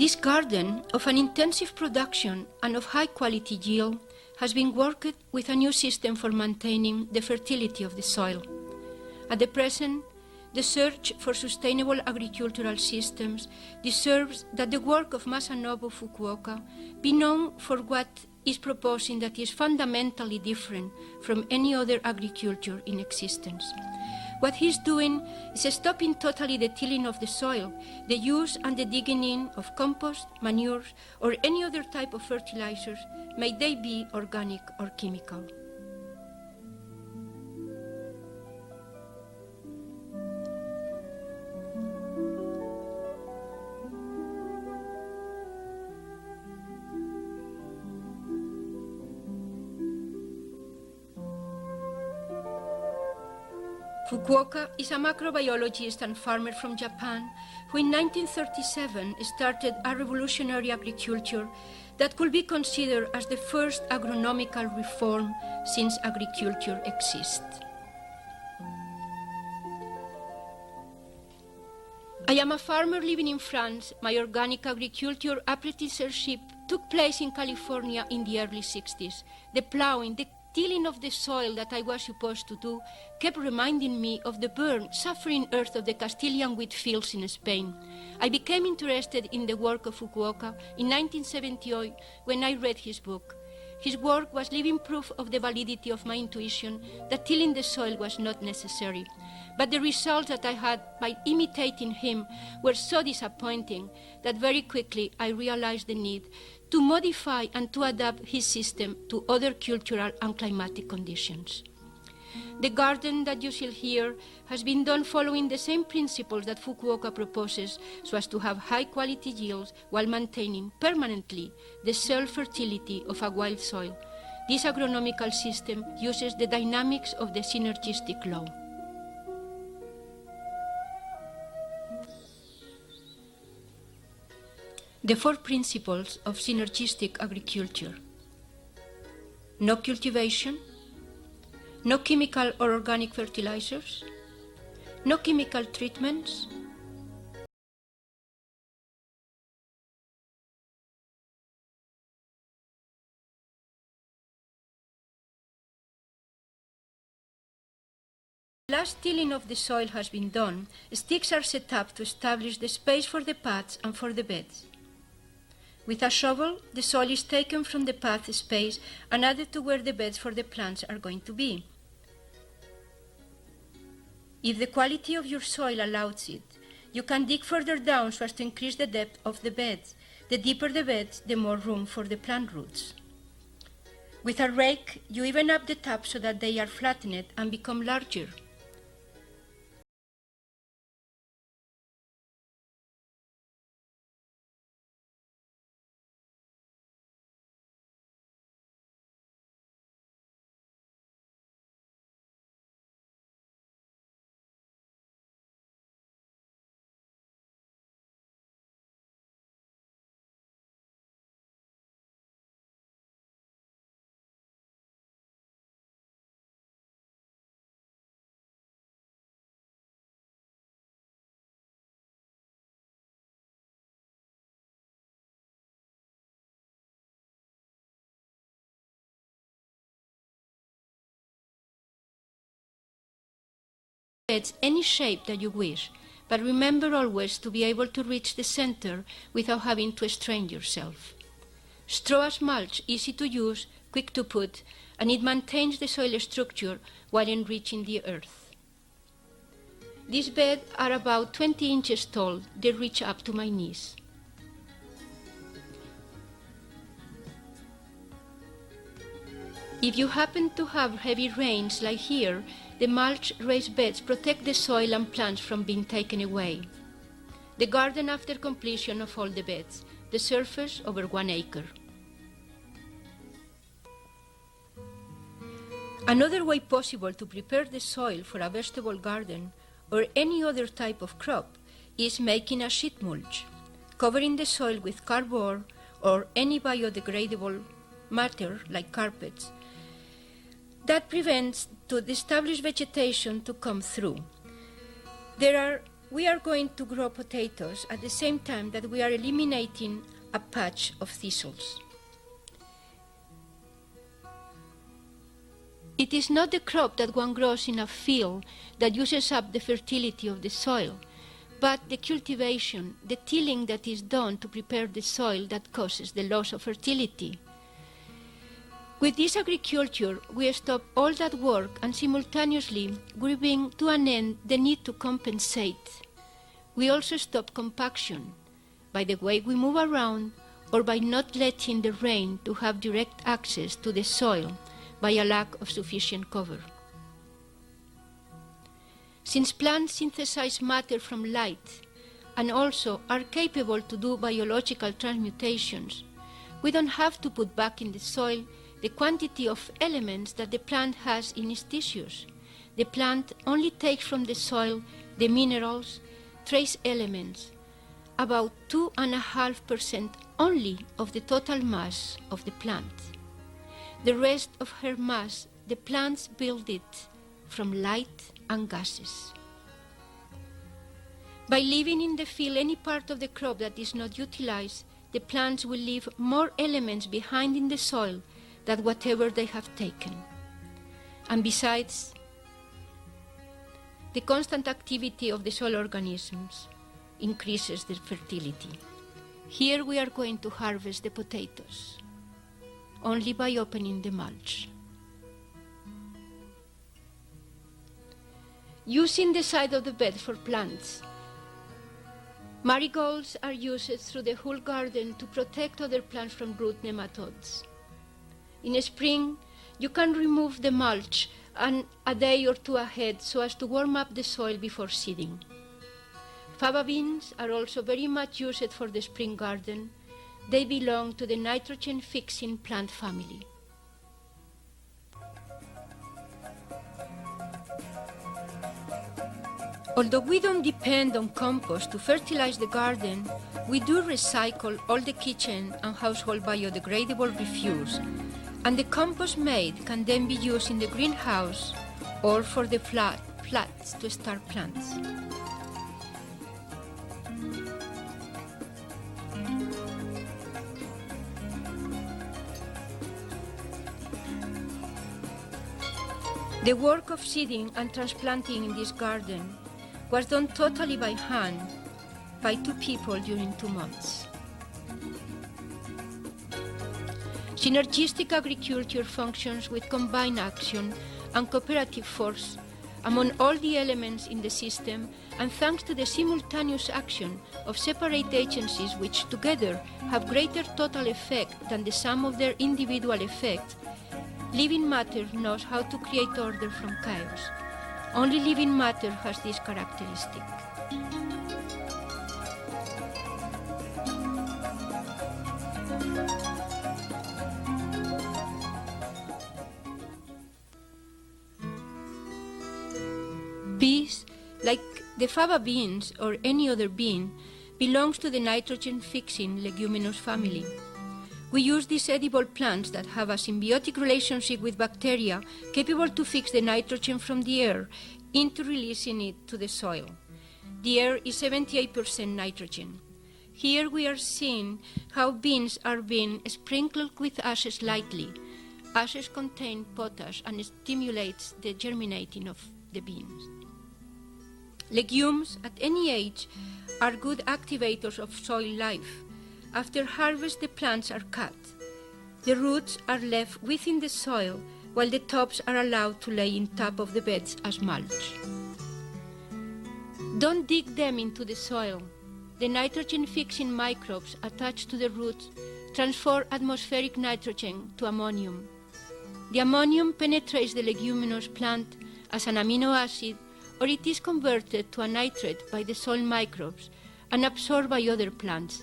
This garden of an intensive production and of high quality yield has been worked with a new system for maintaining the fertility of the soil. At the present, the search for sustainable agricultural systems deserves that the work of Masanobu Fukuoka be known for what is proposing that is fundamentally different from any other agriculture in existence. What he's doing is stopping totally the tilling of the soil, the use and the digging in of compost, manures, or any other type of fertilizers, may they be organic or chemical. Fukuoka is a macrobiologist and farmer from Japan who in 1937 started a revolutionary agriculture that could be considered as the first agronomical reform since agriculture exists. I am a farmer living in France. My organic agriculture apprenticeship took place in California in the early 60s. The plowing, the tilling of the soil that I was supposed to do kept reminding me of the burnt, suffering earth of the Castilian wheat fields in Spain. I became interested in the work of Fukuoka in 1978 when I read his book. His work was living proof of the validity of my intuition that tilling the soil was not necessary. But the results that I had by imitating him were so disappointing that very quickly I realized the need to modify and to adapt his system to other cultural and climatic conditions. The garden that you see here has been done following the same principles that Fukuoka proposes so as to have high-quality yields while maintaining permanently the self-fertility of a wild soil. This agronomical system uses the dynamics of the synergistic law. The 4 principles of synergistic agriculture: no cultivation, no chemical or organic fertilizers, no chemical treatments, the last tilling of the soil has been done, sticks are set up to establish the space for the paths and for the beds. With a shovel, the soil is taken from the path space and added to where the beds for the plants are going to be. If the quality of your soil allows it, you can dig further down so as to increase the depth of the beds. The deeper the beds, the more room for the plant roots. With a rake, you even up the top so that they are flattened and become larger. Any shape that you wish, but remember always to be able to reach the center without having to strain yourself. Straw as mulch, easy to use, quick to put, and it maintains the soil structure while enriching the earth. These beds are about 20 inches tall. They reach up to my knees. If you happen to have heavy rains like here, the mulch raised beds protect the soil and plants from being taken away. The garden after completion of all the beds, the surface over 1 acre. Another way possible to prepare the soil for a vegetable garden or any other type of crop is making a sheet mulch, covering the soil with cardboard or any biodegradable matter like carpets. That prevents the established vegetation to come through. There are we are going to grow potatoes at the same time that we are eliminating a patch of thistles. It is not the crop that one grows in a field that uses up the fertility of the soil, but the cultivation, the tilling that is done to prepare the soil that causes the loss of fertility. With this agriculture, we stop all that work and simultaneously we bring to an end the need to compensate. We also stop compaction by the way we move around or by not letting the rain to have direct access to the soil by a lack of sufficient cover. Since plants synthesize matter from light and also are capable to do biological transmutations, we don't have to put back in the soil the quantity of elements that the plant has in its tissues. The plant only takes from the soil the minerals, trace elements, about 2.5% only of the total mass of the plant. The rest of her mass, the plants build it from light and gases. By leaving in the field any part of the crop that is not utilized, the plants will leave more elements behind in the soil than whatever they have taken. And besides, the constant activity of the soil organisms increases the fertility. Here we are going to harvest the potatoes only by opening the mulch. Using the side of the bed for plants. Marigolds are used through the whole garden to protect other plants from root nematodes. In spring, you can remove the mulch a day or two ahead so as to warm up the soil before seeding. Fava beans are also very much used for the spring garden. They belong to the nitrogen-fixing plant family. Although we don't depend on compost to fertilize the garden, we do recycle all the kitchen and household biodegradable refuse, and the compost made can then be used in the greenhouse or for the flats to start plants. The work of seeding and transplanting in this garden was done totally by hand by 2 people during 2 months. Synergistic agriculture functions with combined action and cooperative force among all the elements in the system, and thanks to the simultaneous action of separate agencies which together have greater total effect than the sum of their individual effects, living matter knows how to create order from chaos. Only living matter has this characteristic. Peas, like the fava beans or any other bean, belongs to the nitrogen-fixing leguminous family. We use these edible plants that have a symbiotic relationship with bacteria capable to fix the nitrogen from the air into releasing it to the soil. The air is 78% nitrogen. Here we are seeing how beans are being sprinkled with ashes lightly. Ashes contain potash and stimulates the germinating of the beans. Legumes at any age are good activators of soil life. After harvest, the plants are cut. The roots are left within the soil, while the tops are allowed to lay in top of the beds as mulch. Don't dig them into the soil. The nitrogen-fixing microbes attached to the roots transfer atmospheric nitrogen to ammonium. The ammonium penetrates the leguminous plant as an amino acid, or it is converted to a nitrate by the soil microbes and absorbed by other plants.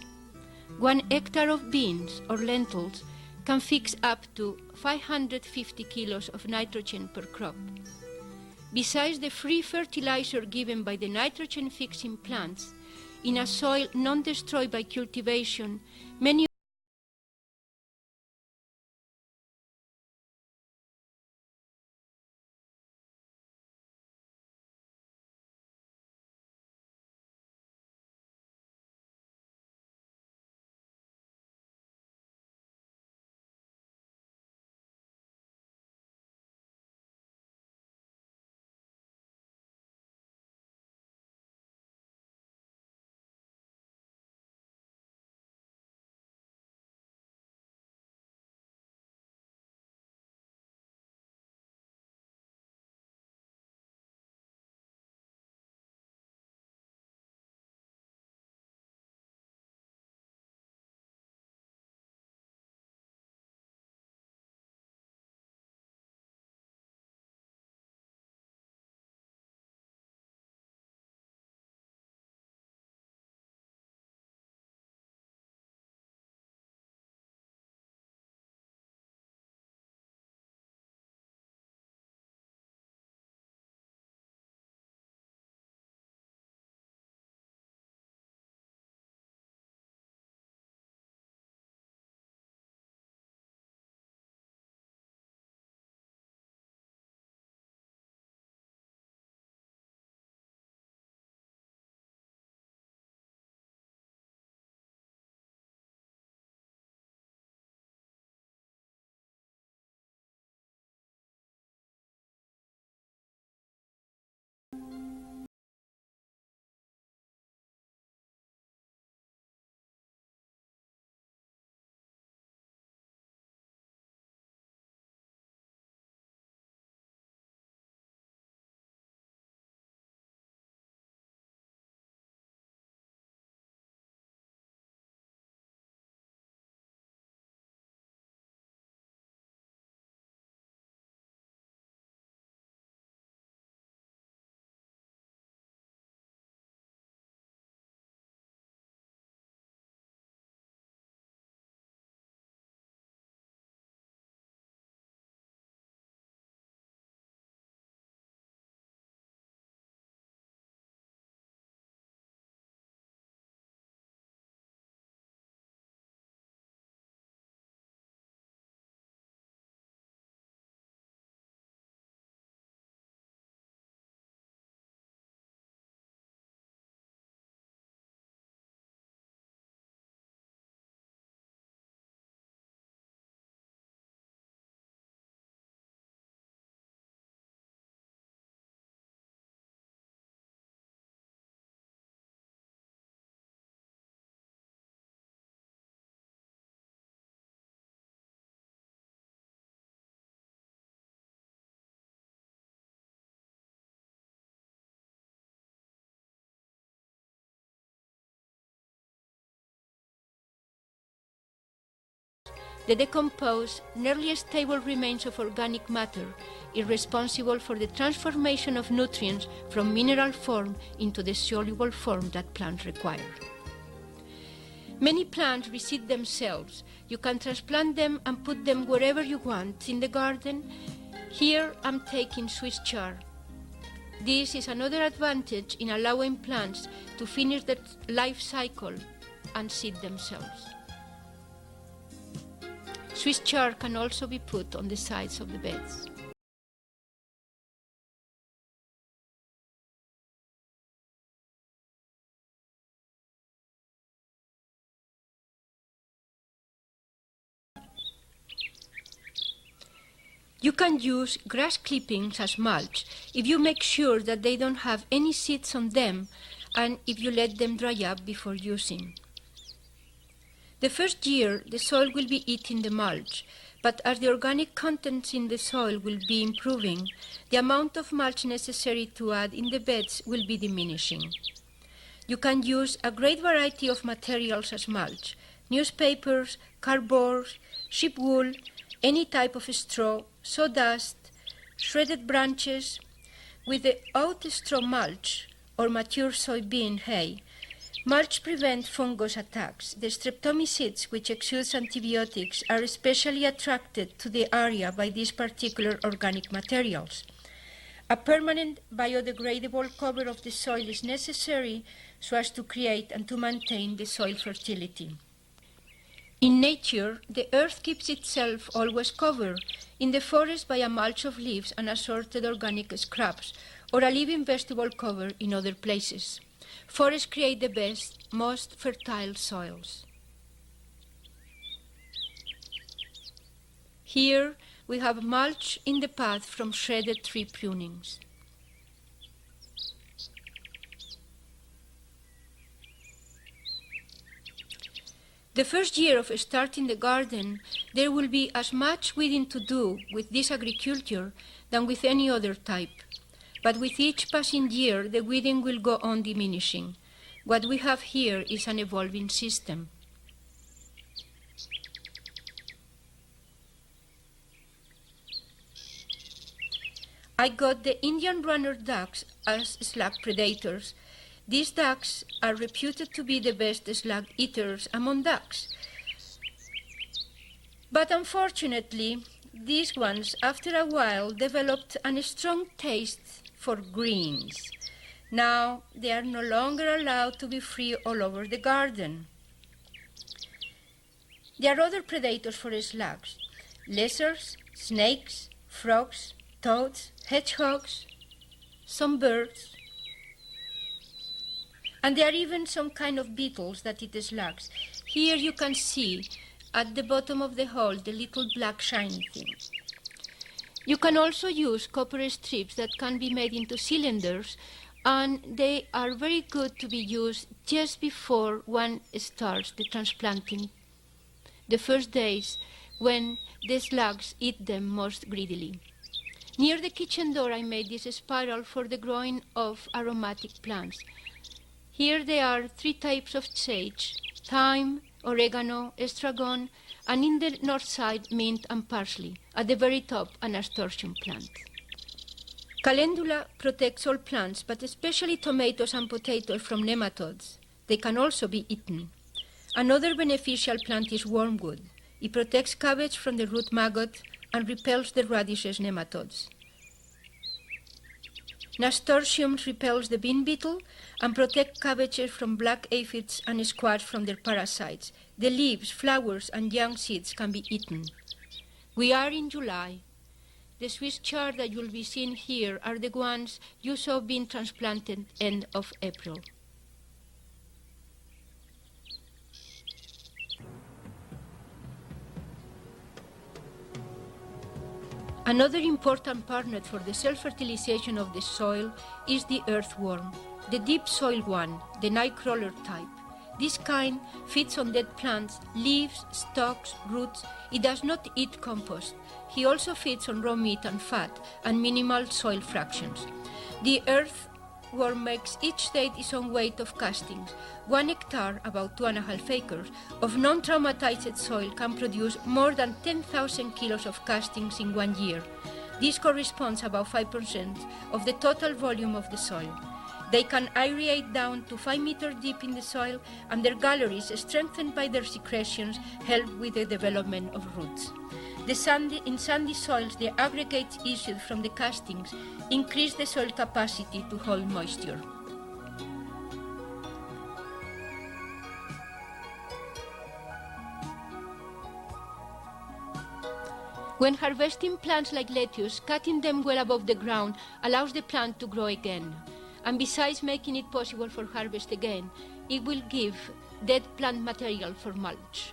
1 hectare of beans or lentils can fix up to 550 kilos of nitrogen per crop. Besides the free fertilizer given by the nitrogen-fixing plants, in a soil non-destroyed by cultivation, many The decomposed, nearly stable remains of organic matter is responsible for the transformation of nutrients from mineral form into the soluble form that plants require. Many plants reseed themselves. You can transplant them and put them wherever you want in the garden. Here I'm taking Swiss chard. This is another advantage in allowing plants to finish their life cycle and seed themselves. Swiss chard can also be put on the sides of the beds. You can use grass clippings as mulch if you make sure that they don't have any seeds on them and if you let them dry up before using. The first year, the soil will be eating the mulch, but as the organic contents in the soil will be improving, the amount of mulch necessary to add in the beds will be diminishing. You can use a great variety of materials as mulch: newspapers, cardboard, sheep wool, any type of straw, sawdust, shredded branches. With the oat straw mulch or mature soybean hay, mulch prevents fungus attacks. The streptomycetes, which exude antibiotics, are especially attracted to the area by these particular organic materials. A permanent biodegradable cover of the soil is necessary so as to create and to maintain the soil fertility. In nature, the earth keeps itself always covered, in the forest by a mulch of leaves and assorted organic scraps, or a living vegetable cover in other places. Forests create the best, most fertile soils. Here we have mulch in the path from shredded tree prunings. The first year of starting the garden, there will be as much weeding to do with this agriculture than with any other type. But with each passing year, the weeding will go on diminishing. What we have here is an evolving system. I got the Indian runner ducks as slug predators. These ducks are reputed to be the best slug eaters among ducks. But unfortunately, these ones, after a while, developed a strong taste for greens. Now they are no longer allowed to be free all over the garden. There are other predators for slugs: lizards, snakes, frogs, toads, hedgehogs, some birds. And there are even some kind of beetles that eat slugs. Here you can see at the bottom of the hole the little black shiny thing. You can also use copper strips that can be made into cylinders, and they are very good to be used just before one starts the transplanting, the first days when the slugs eat them most greedily. Near the kitchen door I made this spiral for the growing of aromatic plants. Here there are 3 types of sage: thyme, oregano, estragon, and in the north side, mint and parsley. At the very top, an nasturtium plant. Calendula protects all plants, but especially tomatoes and potatoes from nematodes. They can also be eaten. Another beneficial plant is wormwood. It protects cabbage from the root maggot and repels the radishes nematodes. Nasturtium repels the bean beetle and protects cabbages from black aphids and squash from their parasites. The leaves, flowers, and young seeds can be eaten. We are in July. The Swiss chard that you'll be seeing here are the ones you saw being transplanted end of April. Another important partner for the self-fertilization of the soil is the earthworm, the deep soil one, the nightcrawler type. This kind feeds on dead plants, leaves, stalks, roots. It does not eat compost. He also feeds on raw meat and fat and minimal soil fractions. The earthworm earthworm makes each day its own weight of castings. 1 hectare, about 2.5 acres, of non-traumatized soil can produce more than 10,000 kilos of castings in 1 year. This corresponds about 5% of the total volume of the soil. They can aerate down to 5 meters deep in the soil, and their galleries, strengthened by their secretions, help with the development of roots. In sandy soils, the aggregates issued from the castings increase the soil capacity to hold moisture. When harvesting plants like lettuce, cutting them well above the ground allows the plant to grow again. And besides making it possible for harvest again, it will give dead plant material for mulch.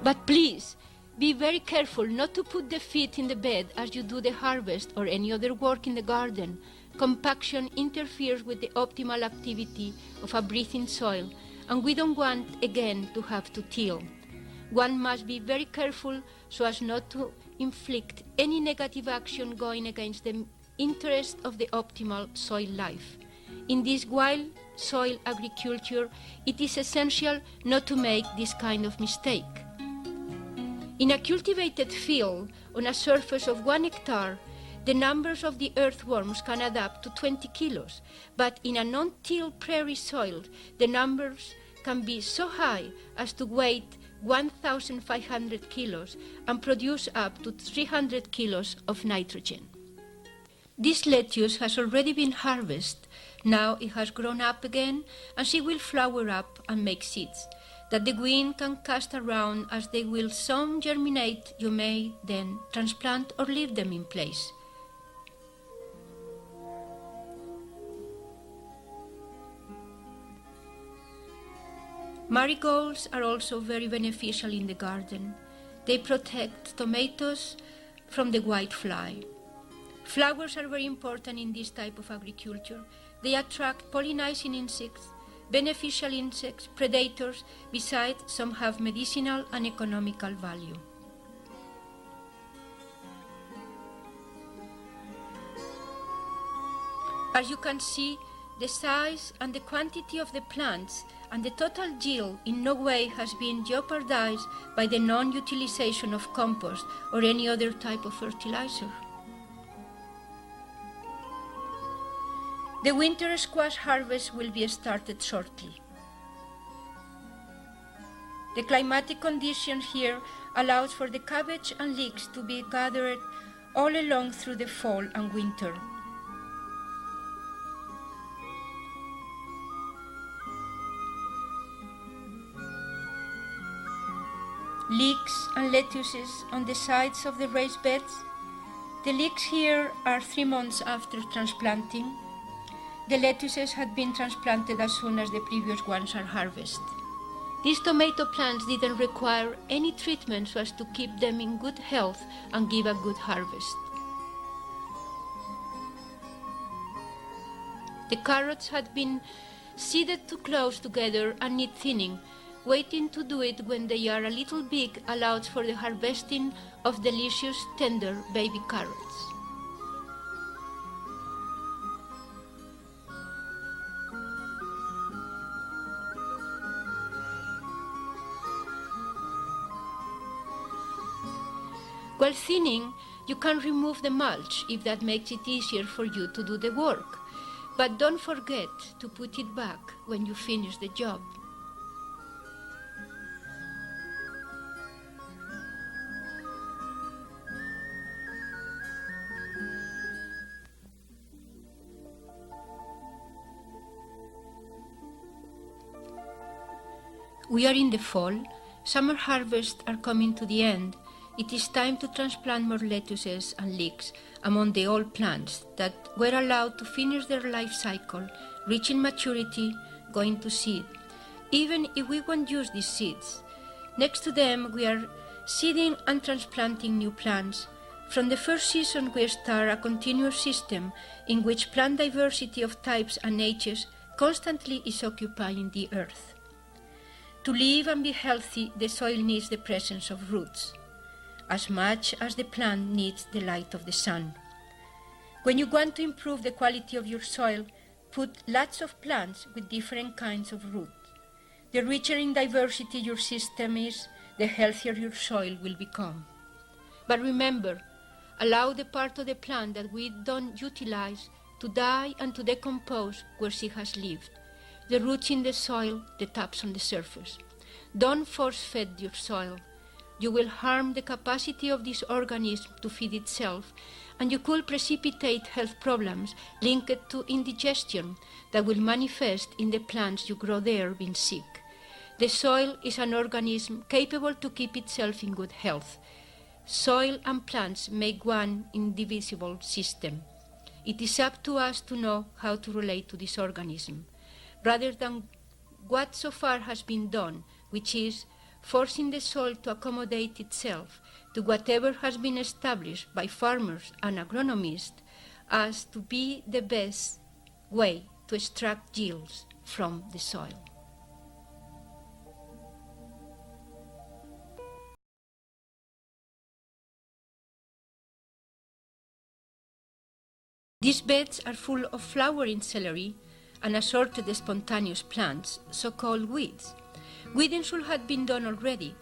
But please, be very careful not to put the feet in the bed as you do the harvest or any other work in the garden. Compaction interferes with the optimal activity of a breathing soil, and we don't want again to have to till. One must be very careful so as not to inflict any negative action going against the interest of the optimal soil life. In this wild soil agriculture, it is essential not to make this kind of mistake. In a cultivated field on a surface of 1 hectare, the numbers of the earthworms can add up to 20 kilos, but in a non-tilled prairie soil, the numbers can be so high as to weigh 1,500 kilos and produce up to 300 kilos of nitrogen. This lettuce has already been harvested. Now it has grown up again, and she will flower up and make seeds that the wind can cast around. As they will soon germinate, you may then transplant or leave them in place. Marigolds are also very beneficial in the garden. They protect tomatoes from the white fly. Flowers are very important in this type of agriculture. They attract pollinizing insects, beneficial insects, predators. Besides, some have medicinal and economical value. As you can see, the size and the quantity of the plants and the total yield in no way has been jeopardized by the non-utilization of compost or any other type of fertilizer. The winter squash harvest will be started shortly. The climatic condition here allows for the cabbage and leeks to be gathered all along through the fall and winter. Leeks and lettuces on the sides of the raised beds. The leeks here are 3 months after transplanting. The lettuces had been transplanted as soon as the previous ones are harvested. These tomato plants didn't require any treatment so as to keep them in good health and give a good harvest. The carrots had been seeded too close together and need thinning. Waiting to do it when they are a little big allows for the harvesting of delicious, tender baby carrots. While thinning, you can remove the mulch if that makes it easier for you to do the work. But don't forget to put it back when you finish the job. We are in the fall. Summer harvests are coming to the end. It is time to transplant more lettuces and leeks among the old plants that were allowed to finish their life cycle, reaching maturity, going to seed, even if we won't use these seeds. Next to them, we are seeding and transplanting new plants. From the first season, we start a continuous system in which plant diversity of types and ages constantly is occupying the earth. To live and be healthy, the soil needs the presence of roots. as much as the plant needs the light of the sun. When you want to improve the quality of your soil, put lots of plants with different kinds of roots. The richer in diversity your system is, the healthier your soil will become. But remember, allow the part of the plant that we don't utilize to die and to decompose where she has lived. The roots in the soil, the tops on the surface. Don't force-feed your soil. You will harm the capacity of this organism to feed itself, and you could precipitate health problems linked to indigestion that will manifest in the plants you grow there being sick. The soil is an organism capable to keep itself in good health. Soil and plants make one indivisible system. It is up to us to know how to relate to this organism, rather than what so far has been done, which is forcing the soil to accommodate itself to whatever has been established by farmers and agronomists as to be the best way to extract yields from the soil. These beds are full of flowering celery and assorted spontaneous plants, so-called weeds. Weeding should have been done already,